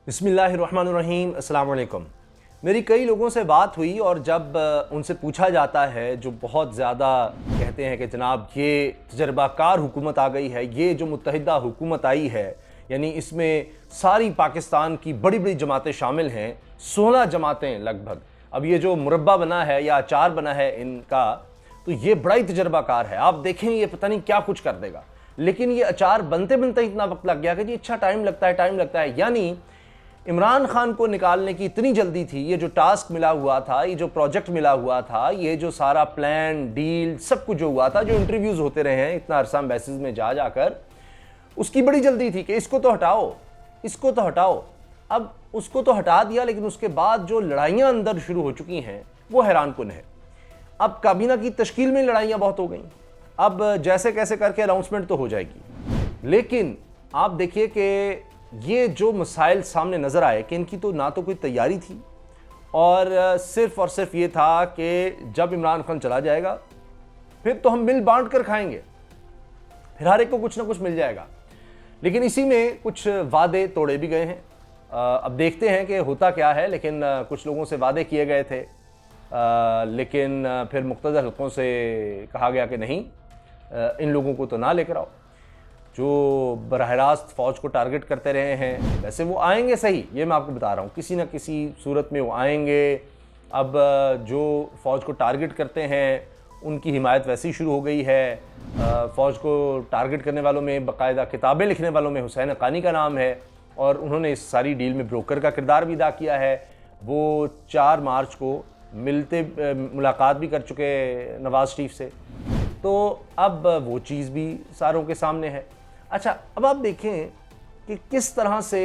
बिस्मिल्लाहिर्रहमानिर्रहीम, अस्सलाम वालेकुम। मेरी कई लोगों से बात हुई और जब उनसे पूछा जाता है, जो बहुत ज़्यादा कहते हैं कि जनाब ये तजर्बाकार हुकूमत आ गई है, ये जो मुत्तहिदा हुकूमत आई है, यानी इसमें सारी पाकिस्तान की बड़ी बड़ी जमातें शामिल हैं, 16 जमातें लगभग। अब ये जो मुरब्बा बना है या अचार बना है इनका, तो ये बड़ा ही तजर्बाकार है। आप देखें ये पता नहीं क्या कुछ कर देगा, लेकिन ये अचार बनते बनते इतना वक्त लग गया कि जी अच्छा टाइम लगता है। यानी इमरान खान को निकालने की इतनी जल्दी थी। ये जो टास्क मिला हुआ था, ये जो प्रोजेक्ट मिला हुआ था, ये जो सारा प्लान डील सब कुछ जो हुआ था, जो इंटरव्यूज़ होते रहे हैं इतना अरसा मैसेज में जा जाकर, उसकी बड़ी जल्दी थी कि इसको तो हटाओ, इसको तो हटाओ। अब उसको तो हटा दिया, लेकिन उसके बाद जो लड़ाइयाँ अंदर शुरू हो चुकी हैं वो हैरानकुन है। अब काबीना की तश्कील में लड़ाइयाँ बहुत हो गई। अब जैसे कैसे करके अनाउंसमेंट तो हो जाएगी, लेकिन आप देखिए कि ये जो मसाइल सामने नज़र आए कि इनकी तो ना तो कोई तैयारी थी और सिर्फ ये था कि जब इमरान खान चला जाएगा फिर तो हम मिल बांट कर खाएंगे, फिर हर एक को कुछ ना कुछ मिल जाएगा। लेकिन इसी में कुछ वादे तोड़े भी गए हैं। अब देखते हैं कि होता क्या है। लेकिन कुछ लोगों से वादे किए गए थे, लेकिन फिर मुख्तलिफ हल्कों से कहा गया कि नहीं, इन लोगों को तो ना लेकर आओ। जो बराह रास्त फ़ौज को टारगेट करते रहे हैं, वैसे वो आएंगे सही, ये मैं आपको बता रहा हूँ, किसी न किसी सूरत में वो आएंगे। अब जो फ़ौज को टारगेट करते हैं उनकी हिमायत वैसी शुरू हो गई है। फ़ौज को टारगेट करने वालों में, बाकायदा किताबें लिखने वालों में हुसैन हक्कानी का नाम है और उन्होंने इस सारी डील में ब्रोकर का किरदार भी अदा किया है। वो 4 मार्च को मुलाकात भी कर चुके नवाज़ शरीफ से, तो अब वो चीज़ भी सारों के सामने है। अच्छा, अब आप देखें कि किस तरह से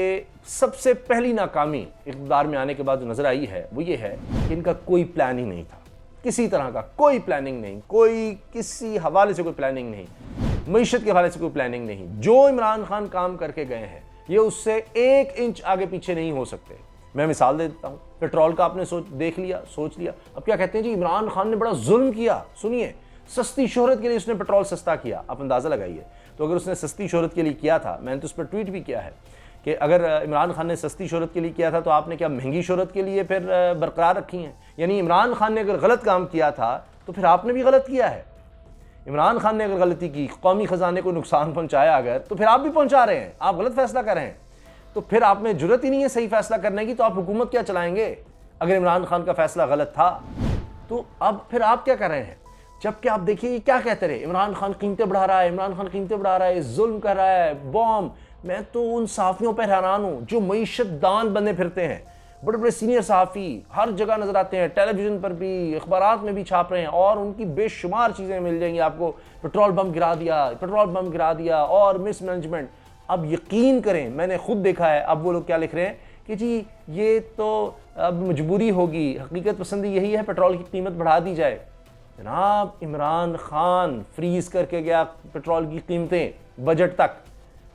सबसे पहली नाकामी इक़्तिदार में आने के बाद जो नज़र आई है वो ये है कि इनका कोई प्लान ही नहीं था, किसी तरह का कोई प्लानिंग नहीं, कोई किसी हवाले से कोई प्लानिंग नहीं, मईशत के हवाले से कोई प्लानिंग नहीं। जो इमरान खान काम करके गए हैं ये उससे 1 इंच आगे पीछे नहीं हो सकते। मैं मिसाल दे देता हूँ, पेट्रोल का आपने सोच लिया। अब क्या कहते हैं जी, इमरान खान ने बड़ा जुल्म किया। सुनिए, सस्ती शोहरत के लिए उसने पेट्रोल सस्ता किया। आप अंदाज़ा लगाइए, तो अगर उसने सस्ती शोहरत के लिए किया था, मैंने तो उस पर ट्वीट भी किया है कि अगर इमरान खान ने सस्ती शोहरत के लिए किया था तो आपने क्या महंगी शोहरत के लिए फिर बरकरार रखी हैं? यानी इमरान खान ने अगर गलत काम किया था तो फिर आपने भी गलत किया है। इमरान खान ने अगर गलती की, कौमी ख़जाने को नुकसान पहुँचाया अगर, तो फिर आप भी पहुँचा रहे हैं, आप गलत फैसला कर रहे हैं। तो फिर आप में जुर्रत ही नहीं है सही फैसला करने की, तो आप हुकूमत क्या चलाएंगे? अगर इमरान खान का फैसला गलत था तो अब फिर आप क्या कर रहे हैं? जबकि आप देखिए क्या कहते रहे, इमरान खान कीमतें बढ़ा रहा है, इमरान खान कीमतें बढ़ा रहा है, जुल्म कर रहा है, बॉम्ब। मैं तो उन सहाफ़ियों पर हैरान हूँ जो मईशत दान बने फिरते हैं। बड़े बड़े सीनियर सहाफ़ी हर जगह नज़र आते हैं, टेलीविज़न पर भी, अखबारात में भी छाप रहे हैं, और उनकी बेशुमार चीज़ें मिल जाएंगी आपको। पेट्रोल बम गिरा दिया और मिसमैनेजमेंट। अब यकीन करें, मैंने खुद देखा है। अब वो लोग क्या लिख रहे हैं कि जी ये तो अब मजबूरी होगी, हकीकत पसंदी यही है, पेट्रोल की कीमत बढ़ा दी जाए। जनाब, इमरान खान फ्रीज करके गया पेट्रोल की कीमतें बजट तक,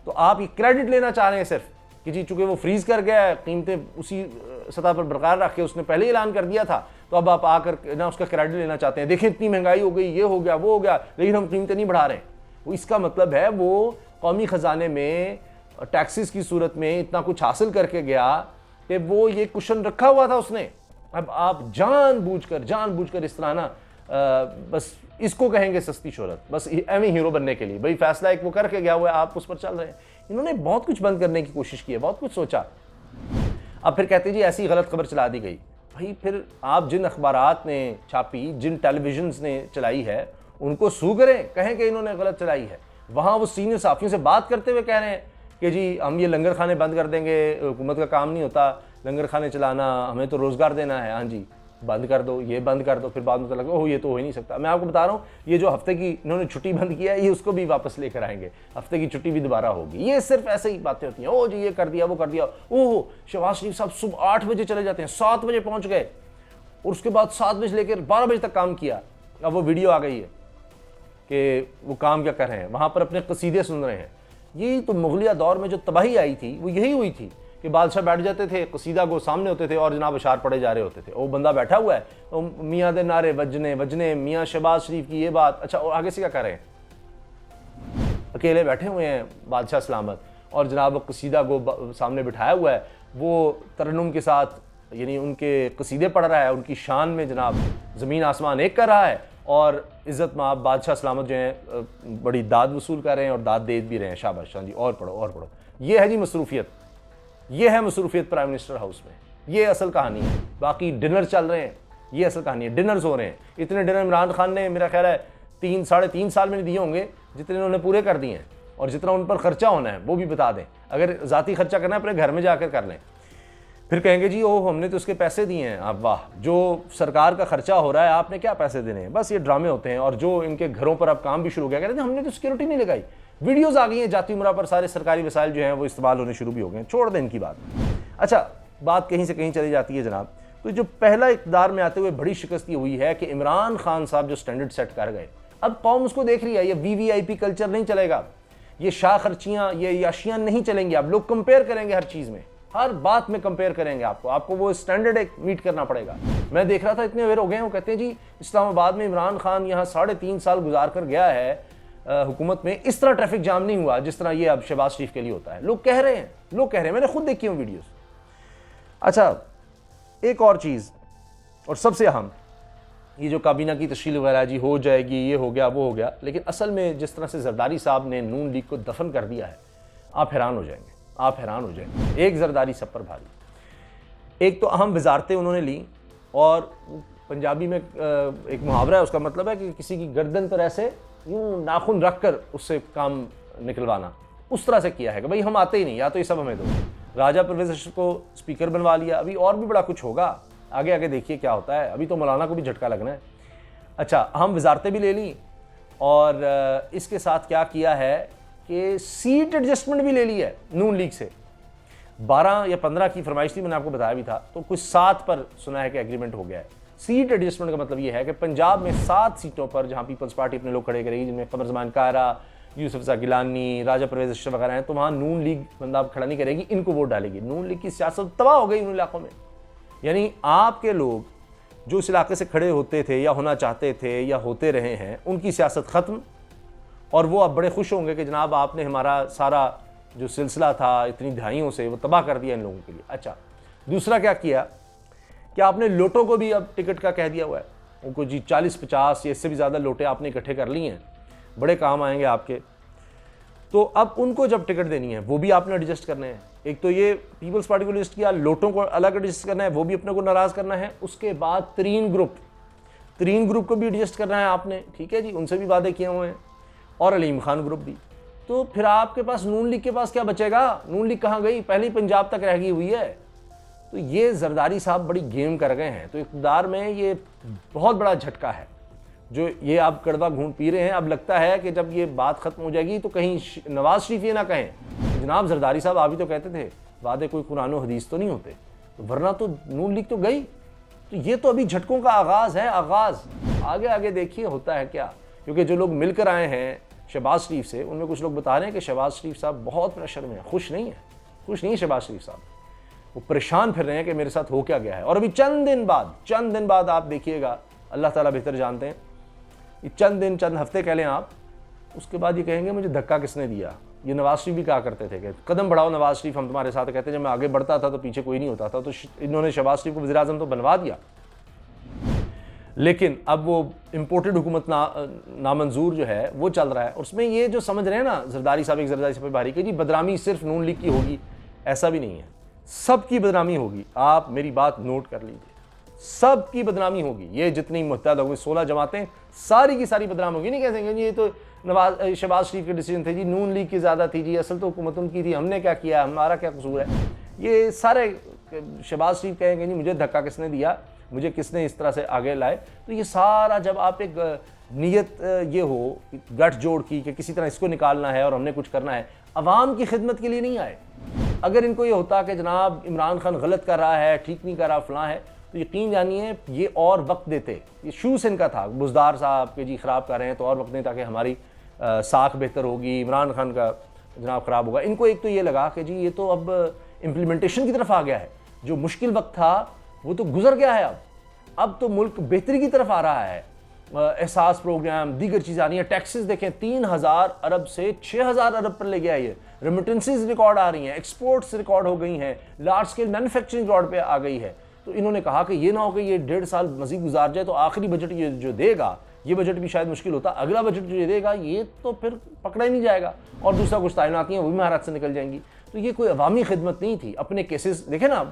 तो आप ये क्रेडिट लेना चाह रहे हैं सिर्फ कि जी चूंकि वो फ्रीज कर गया, कीमतें उसी सतह पर बरकरार रख के उसने पहले ही ऐलान कर दिया था, तो अब आप आकर ना उसका क्रेडिट लेना चाहते हैं। देखिए इतनी महंगाई हो गई, ये हो गया, वो हो गया, लेकिन हम कीमतें नहीं बढ़ा रहे हैं। वो इसका मतलब है वो कौमी ख़जाने में टैक्सेस की सूरत में इतना कुछ हासिल करके गया कि वो ये कुशन रखा हुआ था उसने। अब आप जानबूझकर इस तरह ना बस इसको कहेंगे सस्ती शोहरत, बस एवं हीरो बनने के लिए। भाई फैसला एक वो करके गया हुआ है, आप उस पर चल रहे हैं। इन्होंने बहुत कुछ बंद करने की कोशिश की है, बहुत कुछ सोचा। अब फिर कहते जी ऐसी गलत खबर चला दी गई। भाई फिर आप जिन अखबारात ने छापी, जिन टेलीविजन्स ने चलाई है, उनको सू करें, कहें कि इन्होंने गलत चलाई है। वहाँ वो सीनियर साफियों से बात करते हुए कह रहे हैं कि जी हम ये लंगर खाने बंद कर देंगे, हुकूमत का काम नहीं होता लंगर खाने चलाना, हमें तो रोज़गार देना है। हाँ जी, बंद कर दो, ये बंद कर दो। फिर बाद में तो लगा ओह ये तो हो ही नहीं सकता। मैं आपको बता रहा हूँ, ये जो हफ्ते की इन्होंने छुट्टी बंद किया है, ये उसको भी वापस लेकर आएंगे, हफ्ते की छुट्टी भी दोबारा होगी। ये सिर्फ ऐसे ही बातें होती हैं, ओह जी ये कर दिया, वो कर दिया। ओह, शहबाज शरीफ साहब सुबह 8 बजे चले जाते हैं, 7 बजे पहुँच गए, और उसके बाद 7 बजे लेकर 12 बजे तक काम किया। अब वो वीडियो आ गई है कि वो काम क्या कर रहे हैं, वहाँ पर अपने कसीदे सुन रहे हैं। यही तो मुगलिया दौर में जो तबाही आई थी वो यही हुई थी कि बादशाह बैठ जाते थे, कसीदा गो सामने होते थे और जनाब अशार पढ़े जा रहे होते थे। वो बंदा बैठा हुआ है, तो मियाँ दे नारे वजने, मियाँ शहबाज शरीफ की ये बात। अच्छा, और आगे से क्या कर रहे हैं? अकेले बैठे हुए हैं बादशाह सलामत, और जनाब कसीदा को सामने बिठाया हुआ है, वो तरन्नुम के साथ यानी उनके कसीदे पढ़ रहा है, उनकी शान में जनाब ज़मीन आसमान एक कर रहा है, और इज़्ज़त माब बादशाह सलामत जो हैं बड़ी दाद वसूल कर रहे हैं और दाद दे भी रहे हैं। शाबाश जी, और पढ़ो और पढ़ो। ये है जी मसरूफियत, ये है मसरूफियत प्राइम मिनिस्टर हाउस में, ये असल कहानी है। बाकी डिनर चल रहे हैं, ये असल कहानी है। डिनर्स हो रहे हैं, इतने डिनर इमरान खान ने मेरा ख्याल है 3-3.5 साल में दिए होंगे, जितने उन्होंने पूरे कर दिए हैं। और जितना उन पर खर्चा होना है वो भी बता दें। अगर ज़ाती खर्चा करना है अपने घर में जाकर कर लें, फिर कहेंगे जी ओह हमने तो उसके पैसे दिए हैं। आप वाह, जो सरकार का खर्चा हो रहा है आपने क्या पैसे देने हैं। बस ये ड्रामे होते हैं। और जो इनके घरों पर अब काम भी शुरू हो गया, कहते हैं हमने तो सिक्योरिटी नहीं लगाई। वीडियोज़ आ गई हैं जाती उम्रा पर, सारे सरकारी वसाइल जो हैं वो इस्तेमाल होने शुरू भी हो गए हैं। छोड़ दें इनकी बात। अच्छा, बात कहीं से कहीं चली जाती है जनाब। तो जो पहला इक़्तिदार में आते हुए बड़ी शिकस्त ये हुई है कि इमरान खान साहब जो स्टैंडर्ड सेट कर गए, अब कौम उसको देख रही है। ये VVIP कल्चर नहीं चलेगा, ये शाह खर्चियाँ, ये याशियाँ नहीं चलेंगी। अब लोग कंपेयर करेंगे हर चीज़ में, हर बात में कंपेयर करेंगे। आपको वो स्टैंडर्ड एक मीट करना पड़ेगा। मैं देख रहा था इतने अवेयर हो गए हैं, वो कहते हैं जी इस्लामाबाद में इमरान खान यहाँ 3.5 साल गुजार कर गया है हुकूमत में, इस तरह ट्रैफिक जाम नहीं हुआ जिस तरह ये अब शहबाज शरीफ के लिए होता है। लोग कह रहे हैं, मैंने खुद देखी हूँ वीडियोस। अच्छा, एक और चीज़ और सबसे अहम, ये जो काबीना की तश्कील वगैरह जी हो जाएगी, ये हो गया वो हो गया, लेकिन असल में जिस तरह से जरदारी साहब ने नून लीग को दफन कर दिया है, आप हैरान हो जाएंगे, आप हैरान हो जाएंगे। एक जरदारी सब पर भारी। एक तो अहम वजारतें उन्होंने ली, और पंजाबी में एक मुहावरा है, उसका मतलब है कि किसी की गर्दन पर ऐसे यूँ नाखून रख कर उससे काम निकलवाना, उस तरह से किया है कि भाई हम आते ही नहीं, या तो ये सब हमें दो। राजा परवेज़ अशरफ को स्पीकर बनवा लिया। अभी और भी बड़ा कुछ होगा, आगे आगे देखिए क्या होता है। अभी तो मौलाना को भी झटका लगना है। अच्छा, अहम वजारतें भी ले ली, और इसके साथ क्या किया है कि सीट एडजस्टमेंट भी ले ली है नून लीग से। 12 या 15 की फरमाइश थी, मैंने आपको बताया भी था, तो कुछ 7 पर सुना है कि एग्रीमेंट हो गया है। सीट एडजस्टमेंट का मतलब ये है कि पंजाब में 7 सीटों पर जहां पीपल्स पार्टी अपने लोग खड़े करेगी, जिनमें कमर ज़मान कायरा, यूसुफ ज़ा गिलानी, राजा परवेज़ अशरफ वगैरह हैं, तो वहाँ नून लीग बंदा खड़ा नहीं करेगी, इनको वोट डालेगी। नून लीग की सियासत तबाह हो गई उन इलाकों में। यानी आपके लोग जो इस इलाके से खड़े होते थे या होना चाहते थे या होते रहे हैं, उनकी सियासत ख़त्म, और वो अब बड़े खुश होंगे कि जनाब आपने हमारा सारा जो सिलसिला था इतनी दहाइयों से वो तबाह कर दिया इन लोगों के लिए। अच्छा, दूसरा क्या किया कि आपने लोटों को भी अब टिकट का कह दिया हुआ है। उनको जी 40-50 या इससे भी ज़्यादा लोटे आपने इकट्ठे कर लिए हैं, बड़े काम आएंगे आपके। तो अब उनको जब टिकट देनी है वो भी आपने एडजस्ट करने हैं। एक तो ये पीपल्स पार्टी को लिस्ट किया, लोटों को अलग एडजस्ट करना है, वो भी अपने को नाराज़ करना है। उसके बाद तरीन ग्रुप को भी एडजस्ट करना है आपने, ठीक है जी, उनसे भी वादे किए हुए हैं, और अलीम खान ग्रुप भी। तो फिर आपके पास नून लीग के पास क्या बचेगा? नून लीग कहाँ गई? पहले ही पंजाब तक रह गई हुई है। तो ये जरदारी साहब बड़ी गेम कर गए हैं। तो इक़्तिदार में ये बहुत बड़ा झटका है जो ये आप कड़वा घूंट पी रहे हैं। अब लगता है कि जब ये बात ख़त्म हो जाएगी तो कहीं नवाज शरीफ ये ना कहें जनाब जरदारी साहब आप ही तो कहते थे वादे कोई कुरान और हदीस तो नहीं होते, वरना तो नून लीग तो गई। तो ये तो अभी झटकों का आगाज़ है, आगाज़। आगे आगे देखिए होता है क्या, क्योंकि जो लोग मिलकर आए हैं शहबाज शरीफ से, उनमें कुछ लोग बता रहे हैं कि शहबाज शरीफ साहब बहुत प्रेशर में हैं, खुश नहीं है शहबाज शरीफ साहब। वो परेशान फिर रहे हैं कि मेरे साथ हो क्या गया है। और अभी चंद दिन बाद आप देखिएगा, अल्लाह ताला बेहतर जानते हैं, ये चंद हफ्ते कह लें आप, उसके बाद ये कहेंगे मुझे धक्का किसने दिया। ये नवाज शरीफ भी कहा करते थे कि कदम बढ़ाओ नवाज शरीफ, हम तुम्हारे साथ। कहते जब मैं आगे बढ़ता था तो पीछे कोई नहीं होता था। तो इन्होंने शहबाज शरीफ को वज़ीर आज़म तो बनवा दिया, लेकिन अब वो इम्पोर्टेड हुकूमत नामंजूर जो है वो चल रहा है। उसमें ये जो समझ रहे हैं ना जरदारी साहब पे भारी कि जी बदनामी सिर्फ नून लीग की होगी, ऐसा भी नहीं है, सबकी बदनामी होगी। आप मेरी बात नोट कर लीजिए, सबकी बदनामी होगी। ये जितनी मुत्तहद होगी 16 जमातें, सारी की सारी बदनाम होगी। नहीं कह सकेंगे जी ये तो शहबाज शरीफ के डिसीजन थे जी, नून लीग की ज़्यादा थी जी, असल तो हुकूमत उनकी थी, हमने क्या किया, हमारा क्या कसूर है। ये सारे शहबाज शरीफ कहेंगे नहीं मुझे धक्का किसने दिया, मुझे किसने इस तरह से आगे लाए। तो ये सारा जब आप एक नीयत ये हो गठ जोड़ की कि किसी तरह इसको निकालना है और हमने कुछ करना है, अवाम की खिदमत के लिए नहीं आए। अगर इनको ये होता कि जनाब इमरान खान गलत कर रहा है, ठीक नहीं कर रहा, फलां है, तो यकीन जानिए ये और वक्त देते। ये शुरू से इनका था, बुज़दार साहब के जी ख़राब कर रहे हैं तो और वक्त दें ताकि हमारी साख बेहतर होगी, इमरान खान का जनाब ख़राब होगा। इनको एक तो ये लगा कि जी ये तो अब इम्प्लीमेंटेशन की तरफ आ गया है, जो मुश्किल वक्त था वो तो गुजर गया है, अब तो मुल्क बेहतरी की तरफ आ रहा है। एहसास प्रोग्राम, दीगर चीज़ें आ रही हैं। टैक्सेस देखें 3000 अरब से 6000 अरब पर ले गया ये। रेमिटेंसेस रिकॉर्ड आ रही हैं, एक्सपोर्ट्स रिकॉर्ड हो गई हैं, लार्ज स्केल मैन्युफैक्चरिंग रिकॉर्ड पे आ गई है। तो इन्होंने कहा कि ये ना हो कि ये 1.5 साल मजीद गुजार जाए तो आखिरी बजट ये जो देगा, ये बजट भी शायद मुश्किल होता, अगला बजट जो ये देगा ये तो फिर पकड़ा ही नहीं जाएगा और दूसरा कुछ तैनाती हैं वो भी महाराज से निकल जाएंगी। तो ये कोई अवामी खिदमत नहीं थी। अपने केसेस देखें ना,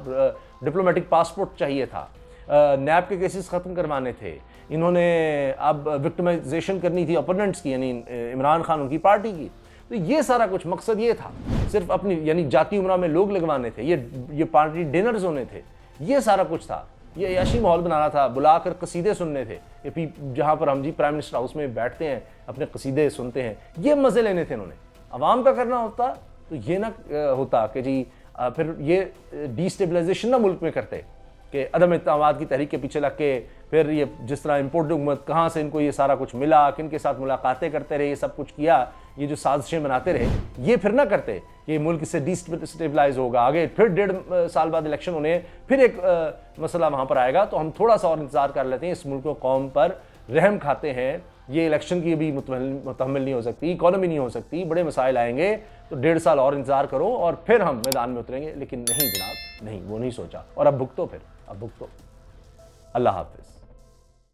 डिप्लोमेटिक पासपोर्ट चाहिए था, नैब के केसेस ख़त्म करवाने थे, इन्होंने अब विक्टिमाइजेशन करनी थी अपोनेंट्स की, यानी इमरान खान उनकी पार्टी की। तो ये सारा कुछ मकसद ये था, सिर्फ अपनी यानी जाती उम्रा में लोग लगवाने थे, ये पार्टी डिनर्स होने थे, ये सारा कुछ था। ये ऐसी माहौल बनाना था, बुलाकर कसीदे सुनने थे, ये जहाँ पर हम जी प्राइम मिनिस्टर हाउस में बैठते हैं अपने कसीदे सुनते हैं, ये मज़े लेने थे इन्होंने। अवाम का करना होता तो ये ना होता कि जी फिर ये डिस्टेबलाइजेशन ना मुल्क में करते कि अदम इत्तेमाद की तहरीक के पीछे लग के फिर ये जिस तरह इम्पोर्ट हुकूमत कहाँ से इनको ये सारा कुछ मिला, किन के साथ मुलाकातें करते रहे, ये सब कुछ किया, ये जो साजिशें बनाते रहे, ये फिर ना करते कि मुल्क से डिस्टेबलाइज होगा, आगे फिर 1.5 साल बाद इलेक्शन होने, फिर एक मसला वहाँ पर आएगा। तो हम थोड़ा सा और इंतज़ार कर लेते हैं, इस मुल्क को कौम पर रहम खाते हैं, ये इलेक्शन की भी मुतहम्मिल नहीं हो सकती, इकॉनमी नहीं हो सकती, बड़े मसाइल आएंगे, तो 1.5 साल और इंतज़ार करो और फिर हम मैदान में उतरेंगे। लेकिन नहीं जनाब, नहीं, वो नहीं सोचा और अब भुगतो, फिर अब भुगतो। अल्लाह हाफिज़।